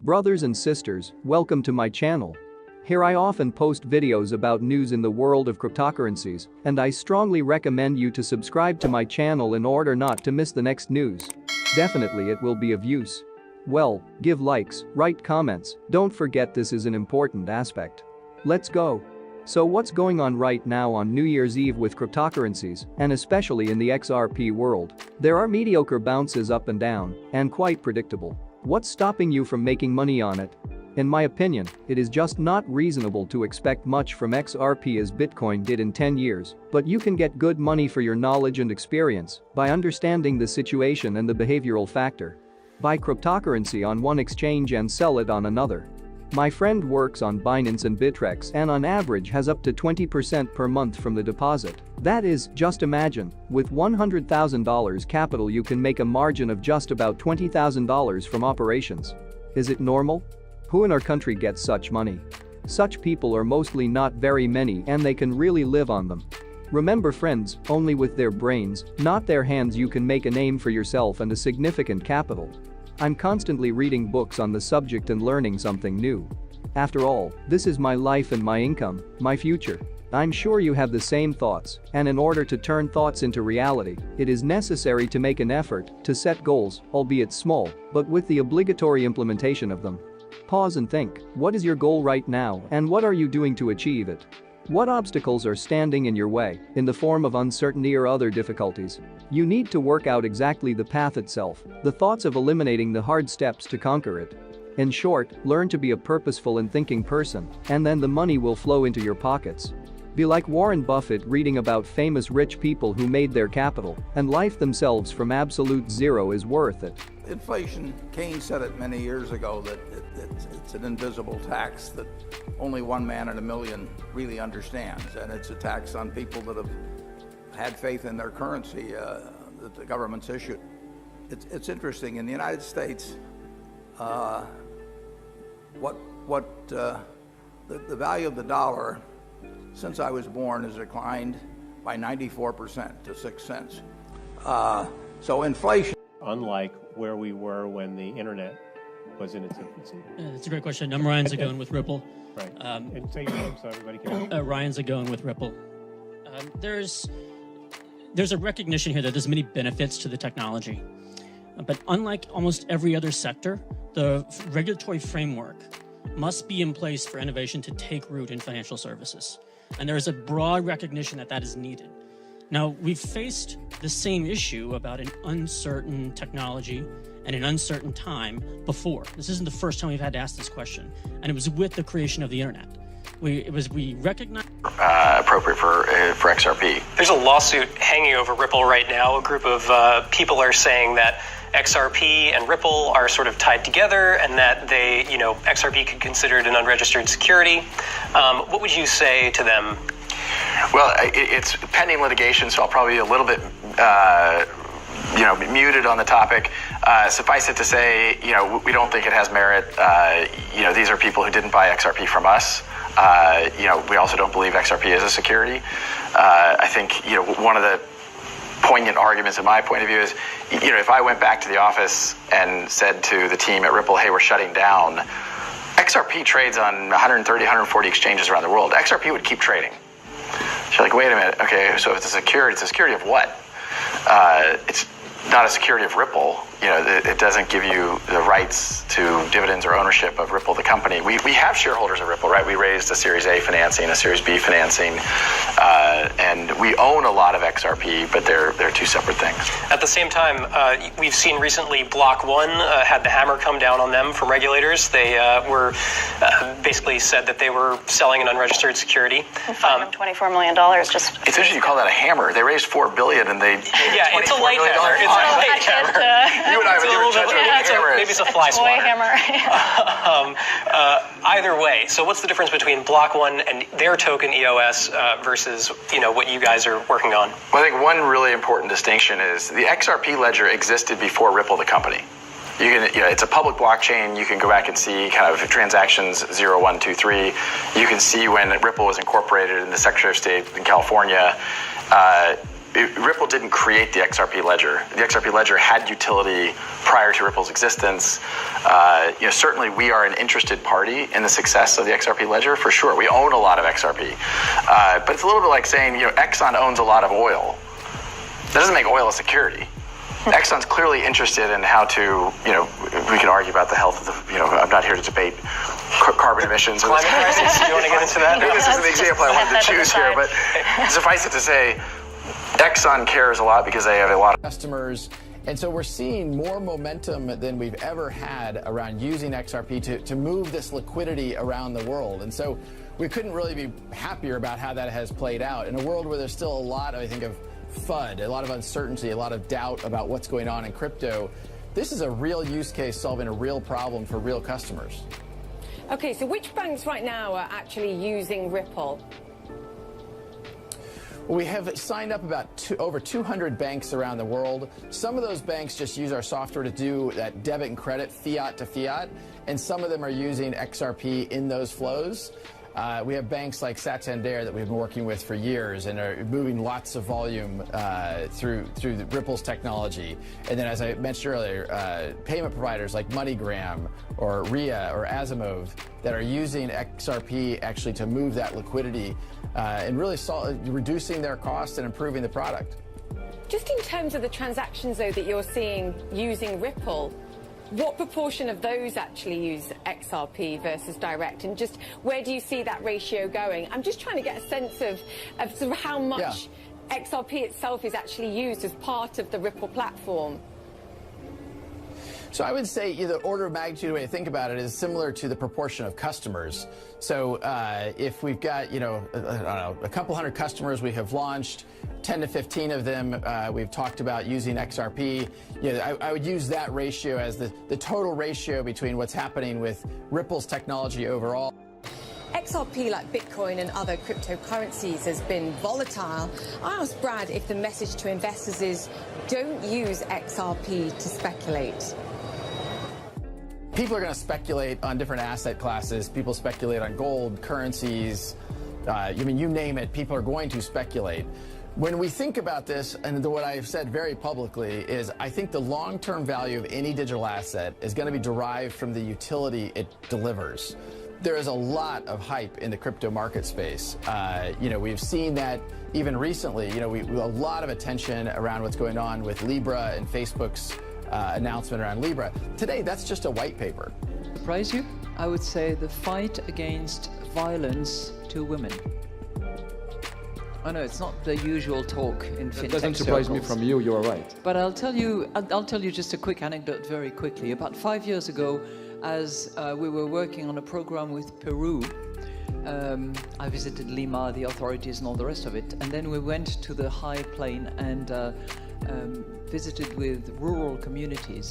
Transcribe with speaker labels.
Speaker 1: Brothers and sisters, welcome to my channel. Here I often post videos about news in the world of cryptocurrencies, and I strongly recommend you to subscribe to my channel in order not to miss the next news. Definitely it will be of use. Well, give likes, write comments, don't forget this is an important aspect. Let's go. So what's going on right now on New Year's Eve with cryptocurrencies, and especially in the XRP world? There are mediocre bounces up and down, and quite predictable. What's stopping you from making money on it? In my opinion, it is just not reasonable to expect much from XRP as Bitcoin did in 10 years, but you can get good money for your knowledge and experience by understanding the situation and the behavioral factor. Buy cryptocurrency on one exchange and sell it on another. My friend works on Binance and Bittrex and on average has up to 20% per month from the deposit. That is, just imagine, with $100,000 capital you can make a margin of just about $20,000 from operations. Is it normal? Who in our country gets such money? Such people are mostly not very many and they can really live on them. Remember friends, only with their brains, not their hands you can make a name for yourself and a significant capital. I'm constantly reading books on the subject and learning something new. After all, this is my life and my income, my future. I'm sure you have the same thoughts, and in order to turn thoughts into reality, it is necessary to make an effort to set goals, albeit small, but with the obligatory implementation of them. Pause and think, what is your goal right now and what are you doing to achieve it? What obstacles are standing in your way, in the form of uncertainty or other difficulties? You need to work out exactly the path itself, the thoughts of eliminating the hard steps to conquer it. In short, learn to be a purposeful and thinking person, and then the money will flow into your pockets. Be like Warren Buffett reading about famous rich people who made their capital, and life themselves from absolute zero is worth it.
Speaker 2: Inflation, Keynes said it many years ago that it's an invisible tax that only one man in a million really understands, and it's a tax on people that have had faith in their currency that the government's issued. It's interesting, in the United States, the value of the dollar since I was born has declined by 94% to 6 cents. So inflation.
Speaker 3: Unlike where we were when the internet was in its infancy.
Speaker 4: That's a great question. I'm Ryan Zagon with Ripple.
Speaker 3: Right. And say your name so everybody can.
Speaker 4: Ryan Zagon with Ripple. There's a recognition here that there's many benefits to the technology. But unlike almost every other sector, the regulatory framework must be in place for innovation to take root in financial services. And there is a broad recognition that that is needed. Now, we've faced the same issue about an uncertain technology and an uncertain time before. This isn't the first time we've had to ask this question, and it was with the creation of the internet. We recognize
Speaker 5: appropriate for XRP.
Speaker 6: There's a lawsuit hanging over Ripple right now. A group of people are saying that XRP and Ripple are sort of tied together, and that XRP could consider it an unregistered security. What would you say to them?
Speaker 5: Well, it's pending litigation, so I'll probably be a little bit, muted on the topic. Suffice it to say, we don't think it has merit. These are people who didn't buy XRP from us. We also don't believe XRP is a security. I think, one of the poignant arguments in my point of view is, if I went back to the office and said to the team at Ripple, hey, we're shutting down, XRP trades on 130, 140 exchanges around the world. XRP would keep trading. So you're like, wait a minute, okay, so if it's a security of what? It's not a security of Ripple. It doesn't give you the rights to dividends or ownership of Ripple, the company. We have shareholders of Ripple, right? We raised a Series A financing, a Series B financing, and we own a lot of XRP, but they're two separate things.
Speaker 6: At the same time, we've seen recently Block One had the hammer come down on them from regulators. They were basically said that they were selling an unregistered security.
Speaker 7: $24 million. Just
Speaker 5: it's interesting you call that a hammer. They raised $4 billion and they
Speaker 6: yeah, it's a light hammer. It's a light hammer.
Speaker 5: You and I would never judge what
Speaker 6: maybe it's a fly swatter.
Speaker 7: hammer.
Speaker 6: Either way, so what's the difference between Block One and their token EOS versus what you guys are working on?
Speaker 5: Well, I think one really important distinction is the XRP ledger existed before Ripple, the company. It's a public blockchain. You can go back and see kind of transactions 0, 1, 2, 3. You can see when Ripple was incorporated in the Secretary of State in California. Ripple didn't create the XRP ledger. The XRP ledger had utility prior to Ripple's existence. Certainly we are an interested party in the success of the XRP ledger, for sure. We own a lot of XRP. But it's a little bit like saying, Exxon owns a lot of oil. That doesn't make oil a security. Exxon's clearly interested in how to, we can argue about the health of the, I'm not here to debate carbon emissions.
Speaker 6: Climate crisis, do you want to get into that?
Speaker 5: This is the example I wanted to choose here, but suffice it to say, Exxon cares a lot because they have a lot of
Speaker 8: customers. And so we're seeing more momentum than we've ever had around using XRP to move this liquidity around the world. And so we couldn't really be happier about how that has played out in a world where there's still a lot, I think, of FUD, a lot of uncertainty, a lot of doubt about what's going on in crypto. This is a real use case solving a real problem for real customers.
Speaker 9: Okay, so which banks right now are actually using Ripple?
Speaker 8: Well, we have signed up about over 200 banks around the world. Some of those banks just use our software to do that debit and credit, fiat to fiat, and some of them are using XRP in those flows. We have banks like Santander that we've been working with for years and are moving lots of volume through the Ripple's technology. And then, as I mentioned earlier, payment providers like MoneyGram or RIA or Asimov that are using XRP actually to move that liquidity and really reducing their costs and improving the product.
Speaker 9: Just in terms of the transactions, though, that you're seeing using Ripple, what proportion of those actually use XRP versus direct, and just where do you see that ratio going? I'm just trying to get a sense of sort of how much XRP itself is actually used as part of the Ripple platform.
Speaker 8: So I would say the order of magnitude, the way to think about it, is similar to the proportion of customers. So if we've got, I don't know, a couple hundred customers we have launched, 10 to 15 of them we've talked about using XRP. I would use that ratio as the total ratio between what's happening with Ripple's technology overall.
Speaker 9: XRP, like Bitcoin and other cryptocurrencies, has been volatile. I asked Brad if the message to investors is don't use XRP to speculate.
Speaker 8: People are going to speculate on different asset classes. People speculate on gold, currencies. You name it, people are going to speculate. When we think about this, and what I've said very publicly is I think the long-term value of any digital asset is going to be derived from the utility it delivers. There is a lot of hype in the crypto market space. We've seen that even recently. A lot of attention around what's going on with Libra and Facebook's announcement around Libra. Today, that's just a white paper.
Speaker 10: Surprise you? I would say the fight against violence to women. I know it's not the usual talk in fintech.
Speaker 11: That doesn't surprise me from you. You are right.
Speaker 10: But I'll tell you just a quick anecdote very quickly. About 5 years ago, as we were working on a program with Peru, I visited Lima, the authorities, and all the rest of it, and then we went to the high plain and visited with rural communities.